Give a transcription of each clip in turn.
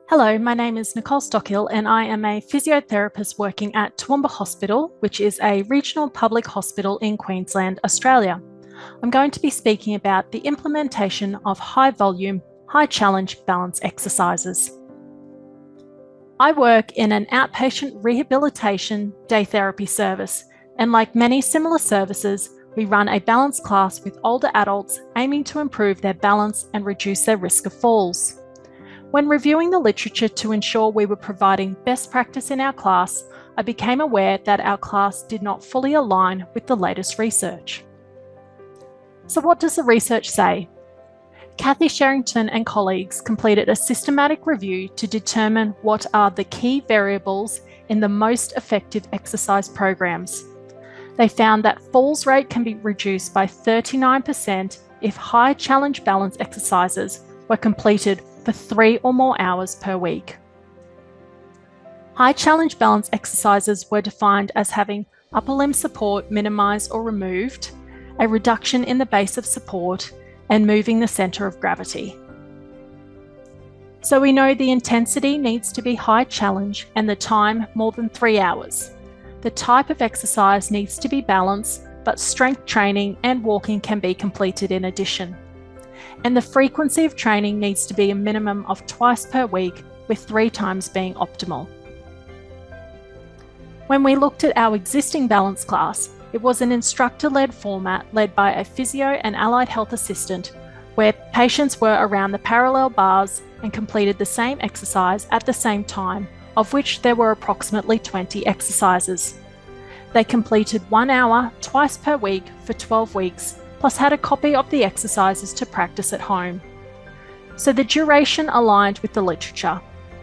Hello, my name is Nicole and I am a physiotherapist working at Toowoomba Hospital, which is a regional public hospital in Queensland, Australia. I'm going to be speaking about the implementation of high volume, high challenge balance exercises. I work in an outpatient rehabilitation day therapy service, and like many similar services, we run a balance class with older adults aiming to improve their balance and reduce their risk of falls. When reviewing the literature to ensure we were providing best practice in our class, I became aware that our class did not fully align with the latest research. So what does the research say? Kathy Sherrington and colleagues completed a systematic review to determine what are the key variables in the most effective exercise programs. They found that falls rate can be reduced by 39% if high challenge balance exercises were completed for 3 or more hours per week. High challenge balance exercises were defined as having upper limb support minimized or removed, a reduction in the base of support, and moving the center of gravity. So we know the intensity needs to be high challenge and the time more than 3 hours. The type of exercise needs to be balanced, but strength training and walking can be completed in addition. And the frequency of training needs to be a minimum of twice per week, with 3 times being optimal. When we looked at our existing balance class, it was an instructor-led format led by a physio and allied health assistant, where patients were around the parallel bars and completed the same exercise at the same time, of which there were approximately 20 exercises. They completed 1 hour twice per week for 12 weeks, plus had a copy of the exercises to practice at home. So the duration aligned with the literature,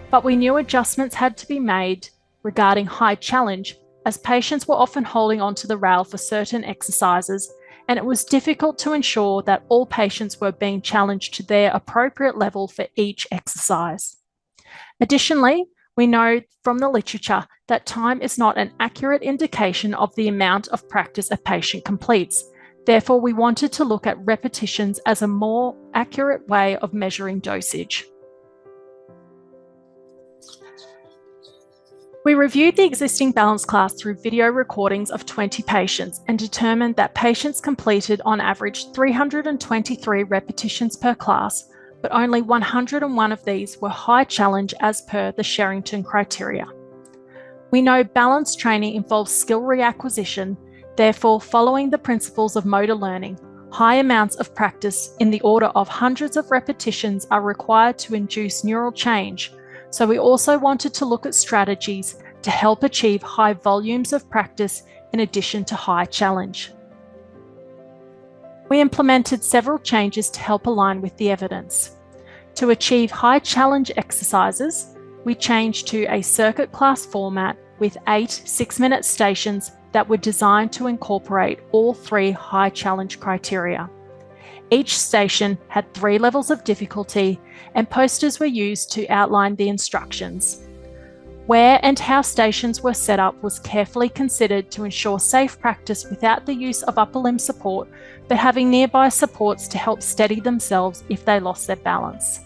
but we knew adjustments had to be made regarding high challenge, as patients were often holding onto the rail for certain exercises, and it was difficult to ensure that all patients were being challenged to their appropriate level for each exercise. Additionally, we know from the literature that time is not an accurate indication of the amount of practice a patient completes. Therefore, we wanted to look at repetitions as a more accurate way of measuring dosage. We reviewed the existing balance class through video recordings of 20 patients and determined that patients completed on average 323 repetitions per class, but only 101 of these were high challenge as per the Sherrington criteria. We know balance training involves skill reacquisition. Therefore, following the principles of motor learning, high amounts of practice in the order of hundreds of repetitions are required to induce neural change. So we also wanted to look at strategies to help achieve high volumes of practice in addition to high challenge. We implemented several changes to help align with the evidence. To achieve high challenge exercises, we changed to a circuit class format with 8 6-minute stations that were designed to incorporate all 3 high challenge criteria. Each station had 3 levels of difficulty, and posters were used to outline the instructions. Where and how stations were set up was carefully considered to ensure safe practice without the use of upper limb support, but having nearby supports to help steady themselves if they lost their balance.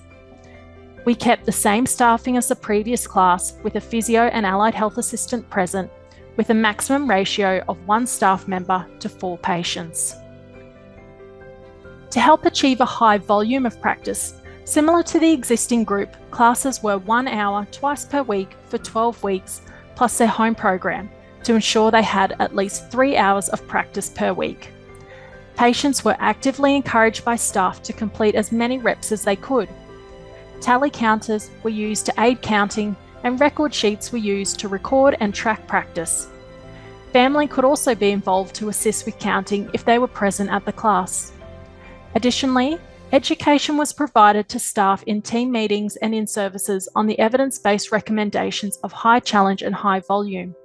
We kept the same staffing as the previous class, with a physio and allied health assistant present, with a maximum ratio of 1 staff member to 4 patients. To help achieve a high volume of practice, similar to the existing group, classes were 1 hour twice per week for 12 weeks, plus their home program, to ensure they had at least 3 hours of practice per week. Patients were actively encouraged by staff to complete as many reps as they could. Tally counters were used to aid counting, and record sheets were used to record and track practice. Family could also be involved to assist with counting if they were present at the class. Additionally, education was provided to staff in team meetings and in services on the evidence-based recommendations of high challenge and high volume.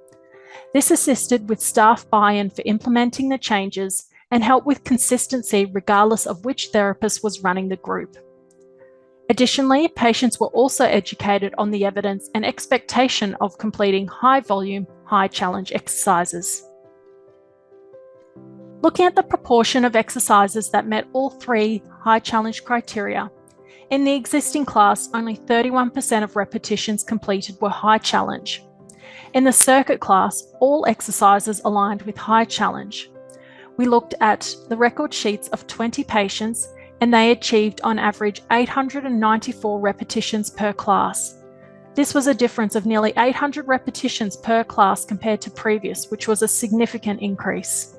This assisted with staff buy-in for implementing the changes and helped with consistency regardless of which therapist was running the group. Additionally, patients were also educated on the evidence and expectation of completing high volume, high challenge exercises. Looking at the proportion of exercises that met all 3 high challenge criteria, In the existing class, only 31% of repetitions completed were high challenge. In the circuit class, all exercises aligned with high challenge. We looked at the record sheets of 20 patients and they achieved on average 894 repetitions per class. This was a difference of nearly 800 repetitions per class compared to previous, which was a significant increase.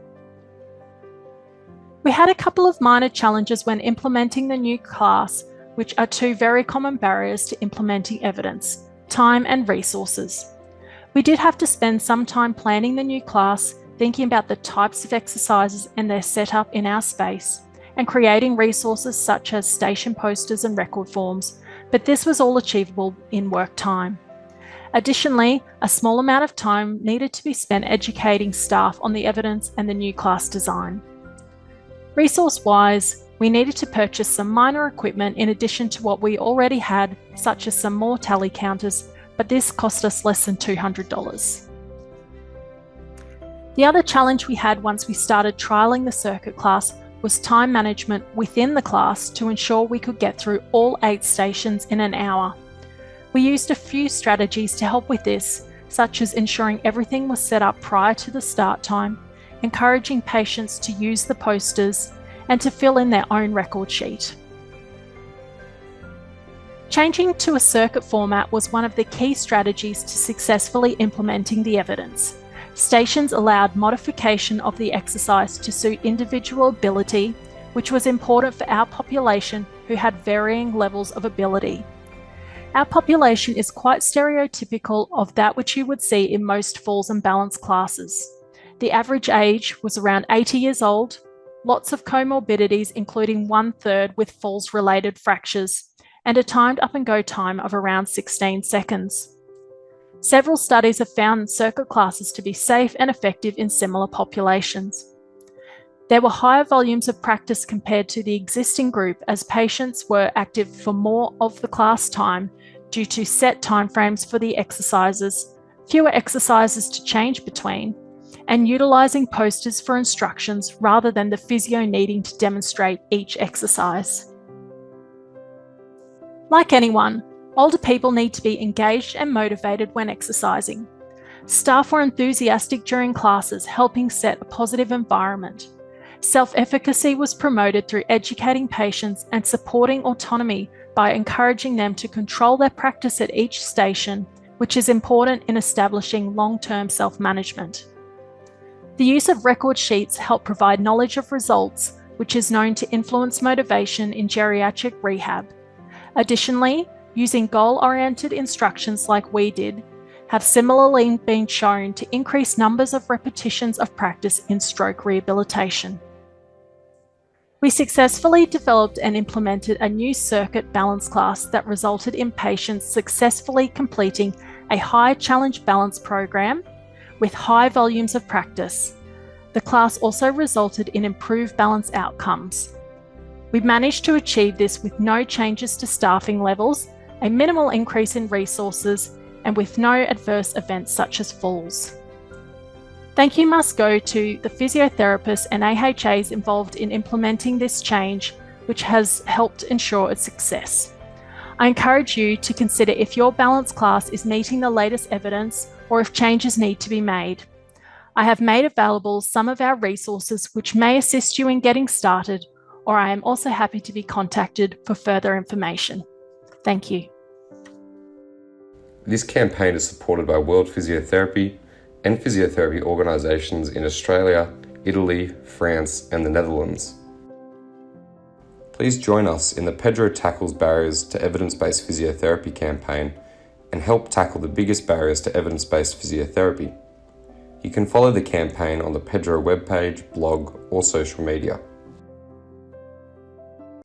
We had a couple of minor challenges when implementing the new class, which are two very common barriers to implementing evidence: time and resources. We did have to spend some time planning the new class, thinking about the types of exercises and their setup in our space, and creating resources such as station posters and record forms, but this was all achievable in work time. Additionally, a small amount of time needed to be spent educating staff on the evidence and the new class design. Resource-wise, we needed to purchase some minor equipment in addition to what we already had, such as some more tally counters, but this cost us less than $200. The other challenge we had once we started trialling the circuit class was time management within the class to ensure we could get through all 8 stations in an hour. We used a few strategies to help with this, such as ensuring everything was set up prior to the start time, encouraging patients to use the posters, and to fill in their own record sheet. Changing to a circuit format was one of the key strategies to successfully implementing the evidence. Stations allowed modification of the exercise to suit individual ability, which was important for our population who had varying levels of ability. Our population is quite stereotypical of that which you would see in most falls and balance classes. The average age was around 80 years old, lots of comorbidities including 1/3 with falls-related fractures, and a timed up and go time of around 16 seconds. Several studies have found circuit classes to be safe and effective in similar populations. There were higher volumes of practice compared to the existing group as patients were active for more of the class time due to set timeframes for the exercises, fewer exercises to change between, and utilising posters for instructions rather than the physio needing to demonstrate each exercise. Like anyone, older people need to be engaged and motivated when exercising. Staff were enthusiastic during classes, helping set a positive environment. Self-efficacy was promoted through educating patients and supporting autonomy by encouraging them to control their practice at each station, which is important in establishing long-term self-management. The use of record sheets help provide knowledge of results, which is known to influence motivation in geriatric rehab. Additionally, using goal-oriented instructions like we did have similarly been shown to increase numbers of repetitions of practice in stroke rehabilitation. We successfully developed and implemented a new circuit balance class that resulted in patients successfully completing a high challenge balance program with high volumes of practice. The class also resulted in improved balance outcomes. We managed to achieve this with no changes to staffing levels, a minimal increase in resources, and with no adverse events such as falls. Thank you must go to the physiotherapists and AHAs involved in implementing this change, which has helped ensure its success. I encourage you to consider if your balance class is meeting the latest evidence or if changes need to be made. I have made available some of our resources which may assist you in getting started, or I am also happy to be contacted for further information. Thank you. This campaign is supported by World Physiotherapy and physiotherapy organisations in Australia, Italy, France and the Netherlands. Please join us in the PEDro Tackles Barriers to Evidence-Based Physiotherapy campaign and help tackle the biggest barriers to evidence-based physiotherapy. You can follow the campaign on the PEDro webpage, blog or social media.